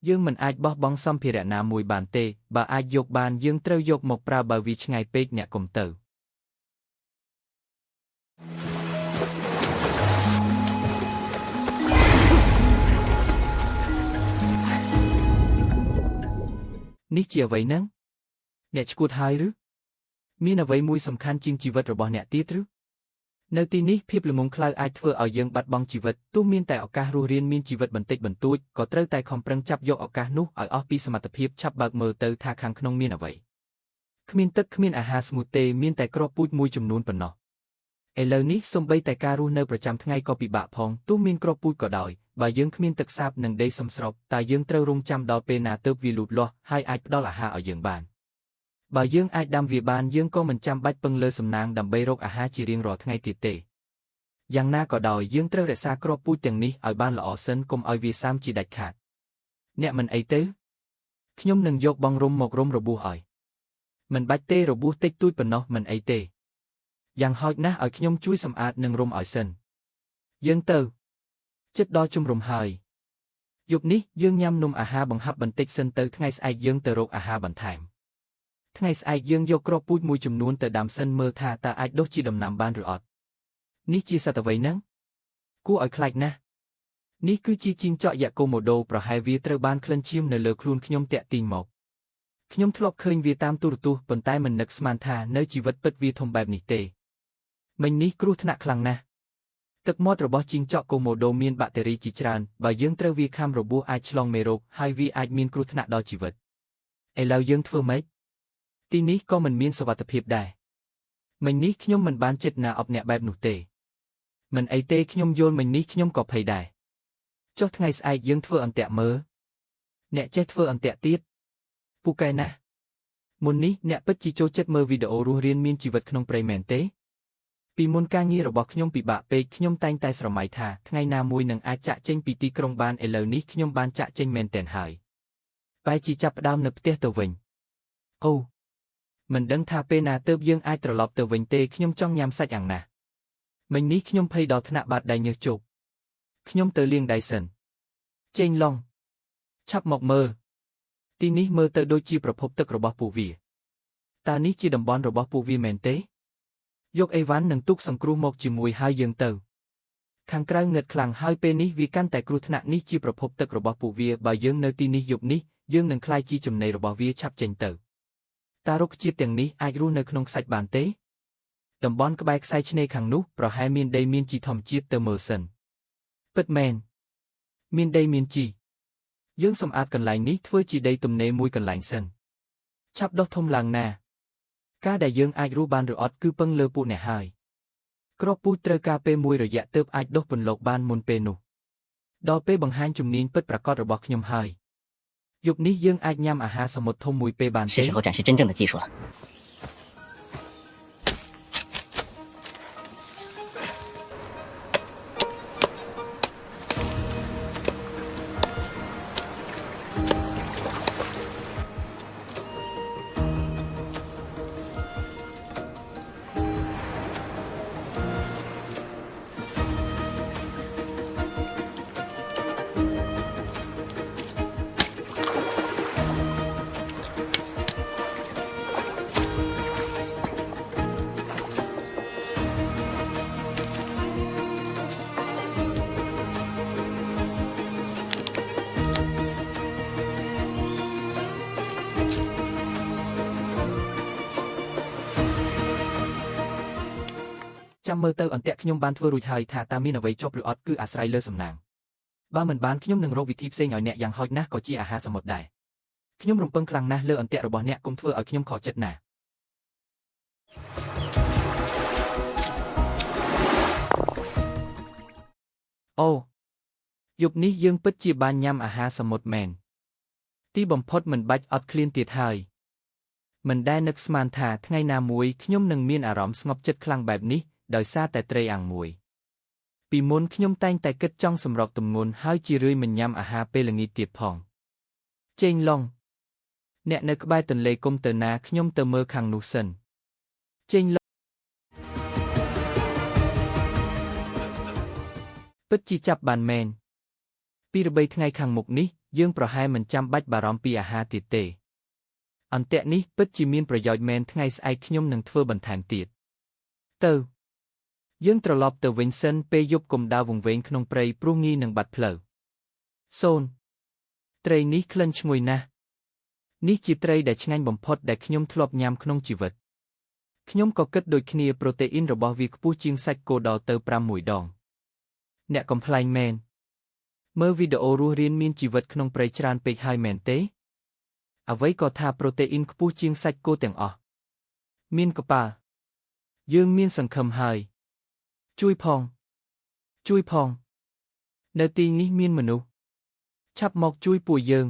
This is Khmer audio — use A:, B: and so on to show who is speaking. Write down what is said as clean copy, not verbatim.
A: យើងមិនអាចបោះបង់សម្ភារៈណាមួយបានទេបើអាចយកបានយើងត្រូវយកមកប្រើបើវាឆ្ងាយពេកអ្នកកុំទៅនេះជាអ្វីហ្នឹងអ្នកឈួតហើយឬមានអ្វីមួយសំខាន់ជាងជីវិតរបស់អ្នកទៀតឬនៅទីនេះភាពល្ងងខ្លៅអាចធ្វើឲ្យយើងបាត់បង់ជីវិតទោះមានតែឱកាសរស់រានមានជីវិតបន្តិចបន្តួចក៏ត្រូវតែខំប្រឹងចាប់យកឱកាសនោះឲ្យអស់ពីសមត្ថភាពឆាប់បើកមើលទៅថាខាងក្នុងមានអ្វីគ្មានទឹកគ្មានអាហារស្ងួតទេមានតែគ្រាប់ពូជមួយចំនួនប៉ុណ្ណោះឥឡូវនេះសូម្បីតែការរស់នៅប្រចាំថ្ងៃក៏ពិបាកផងទោះមានគ្រាប់ពូជក៏ដោយបើយើងគ្មានទឹកសាបនិងដីសមស្របតើយើងត្រូវរងចាំដល់ពេលណាទើបវាលូតលាស់ហើយអាចផ្ដល់អាហារឲ្យយើងបានបើយើងអាចដាំវាបានយើងក៏មិនចាំបាច់ពឹងលើសំណាងដើម្បីរកអាហារជារៀងរាល់ថ្ងៃទៀតទេយ៉ាងណាក៏ដោយយើងត្រូវរក្សាគ្រាប់ពូជទាំងនេះឲ្យបានល្អសិនកុំឲ្យវាសាមជាដាច់ខាតអ្នកមិនអីទេខ្ញុំនឹងយកបង់រុំមករុំរបួសឲ្យមិនបាច់ទេរបួសតិចតួចប៉ុណ្ណោះមិនអីទេយ៉ាងហោចណាស់ឲ្យខ្ញុំជួយសម្អាតនិងរុំឲ្យសិនយើងទៅជិតដល់ជំរុំហើយយប់នេះយើងញ៉ាំនំអាហារបង្ហាប់បន្តិចសិនទៅថ្ងៃស្អែកយើងទៅរកអាហារបន្ថែមថ្ងៃស្អែកយើងយកគ្រាប់ពូជមួយចំនួនទៅដាំសិនមើលថាតើអាចដុះជាដំណាំបានឬអត់នេះជាសត្វអ្វីហ្នឹងគួរឲ្យខ្លាចណាស់នេះគឺជាជីងចក់យ៉ាកូម៉ូដូប្រហែលវាត្រូវបានក្លិនឈាមនៅលើខ្លួនខ្ញុំតាក់ទាញមកខ្ញុំធ្លាប់ឃើញវាតាមទូរទស្សន៍ប៉ុន្តែមិននឹកស្មានថានៅជីវិតពិតវាធំបែបនេះទេមិញនេះគ្រោះថ្នាក់ខ្លាំងណាស់ទឹកមាត់របស់ជីងចក់កូម៉ូដូមានបាក់តេរីជាច្រើនបើយើងត្រូវវាខាំរបួសអាចឆ្លងមេរោគហើយវាអាចមានគ្រោះថ្នាក់ដល់ជីវិតឥឡូវយើងធ្វើម៉េចទីនេះក៏មិនមានសុវត្ថិភាពដែរមិញនេះខ្ញុំមិនបានចិត្តណាអប់អ្នកបែបនោះទេមិនអីទេខ្ញុំយល់មិញនេះខ្ញុំក៏ភ័យដែរចុះថ្ងៃស្អែកយើងធ្វើអន្ទាក់មើលអ្នកចេះធ្វើអន្ទាក់ទៀតពូកែណាស់មុននេះអ្នកពិតជាចូលចិត្តមើលវីដេអូរស់រានមានជីវិតក្នុងព្រៃមែនទេពីមុនការងាររបស់ខ្ញុំពិបាកពេកខ្ញុំតែងតែស្រមៃថាថ្ងៃណាមួយនឹងអាចចាក់ចេញពីទីក្រុងបានឥឡូវនេះខ្ញុំបានចាក់ចេញមែនទែនហើយបែរជាចាប់ផ្ដើមនៅផ្ទះទៅវិញអូមិនដឹងថាពេលណាទើបយើងអាចត្រឡប់ទៅវិញទេខ្ញុំចង់ញ៉ាំសាច់អាំងណាស់មិញនេះខ្ញុំភ័យដល់ថ្នាក់បាតដៃញើសជោគខ្ញុំទៅលាងដៃសិនចេញឡុងឆាប់មកមើលទីនេះមើលទៅដូចជាប្រភពទឹករបស់ពួកវាតើនេះជាតំបន់របស់ពួកវាមែនទេយកអីវ៉ាន់និងទូកសង្គ្រោះមកជាមួយហើយយើងទៅខាងក្រៅងឹតខ្លាំងហើយពេលនេះវាកាន់តែគ្រោះថ្នាក់នេះជាប្រភពទឹករបស់ពួកវាបើយើងនៅទីនេះយប់នេះយើងនឹងក្លាយជាចំណីរបស់វាឆាប់ចេញទៅតើរុក្ខជាតិទាំងនេះអាចរស់នៅក្នុងខ្សាច់បានទេតំបន់ក្បែរខ្សែឆ្នេរខាងនោះប្រហែលមានដីមានជីធម្មជាតិទៅមើលសិនពិតមែនមានដីមានជីយើងសម្អាតកន្លែងនេះធ្វើជាដីទំនេរមួយកន្លែងសិនឆាប់ដុះធំឡើងណាការដែលយើងអាចរស់បានឬអត់គឺពឹងលើពួកអ្នកហើយគ្រាប់ពូជត្រូវការពេលមួយរយៈទើបអាចដុះពន្លកបានមុនពេលនោះដល់ពេលបង្ហាញជំនាញពិតប្រាកដរបស់ខ្ញុំហើយយប់នេះយើងអាចញ៉ាំអាហារសមុទ្រធំមួយពេលបានទេ
B: 是时候展示真正的技术了
A: ចាំមើលទៅអន្ទាក់ខ្ញុំបានធ្វើរួចហើយថាតើមានអ្វីជាប់ឬអត់គឺអាស្រ័យលើសំណាងបើមិនបានខ្ញុំនឹងរកវិធីផ្សេងឲ្យអ្នកយ៉ាងហោចណាស់ក៏ជាអាហារសមុទ្រដែរខ្ញុំរំពឹងខ្លាំងណាស់លើអន្ទាក់របស់អ្នកកុំធ្វើឲ្យខ្ញុំខកចិត្តណាអូយប់នេះយើងពិតជាបានញ៉ាំអាហារសមុទ្រមែនទីបំផុតមិនបាច់អត់ឃ្លានទៀតហើយមិនដែលនឹកស្មានថាថ្ងៃណាមួយខ្ញុំនឹងមានអារម្មណ៍ស្ងប់ចិត្តខ្លាំងបែបនេះដោយសារតែត្រីអាំងមួយពីមុនខ្ញុំតែងតែគិតចង់សម្រកទម្ងន់ហើយជារឿយមិនញ៉ាំអាហារពេលល្ងាចទៀតផងចេងឡុងអ្នកនៅក្បែរទន្លេកុំទៅណាខ្ញុំទៅមើលខាងនោះសិនចេញឡុងពិតជាចាប់បានមែន2-3ថ្ងៃខាងមុខនេះ យើងប្រហែលមិនចាំបាច់បារម្ភពីអាហារទៀតទេអន្ទាក់នេះពិតជាមានប្រយោជន៍មែនថ្ងៃស្អែកខ្ញុំនឹងធ្វើបន្ថែមទៀតទៅយើងត្រឡប់ទៅវិញសិនពេលយប់កុំដើរវង្វេងក្នុងព្រៃព្រោះងាយនឹងបាត់ផ្លូវត្រីនេះក្លិនឈ្ងុយណាស់នេះជាត្រីដែលឆ្ងាញ់បំផុតដែលខ្ញុំធ្លាប់ញ៉ាំក្នុងជីវិតខ្ញុំក៏គិតដូចគ្នាប្រូតេអ៊ីនរបស់វាខ្ពស់ជាងសាច់គោដល់ទៅ6 ដងអ្នកកំ pl ែងមែនមើលវីដេអូរស់រានមានជីវិតក្នុងព្រៃច្រើនពេកហើយមែនទេអ្វីក៏ថាប្រូតេអ៊ីនខ្ពស់ជាងសាច់គោទាំងអស់មានកប៉ាល់យើងមានសង្ឃឹមហើយជួយផងនៅទីនេះមានមនុស្សឆាប់មកជួយពួកយើង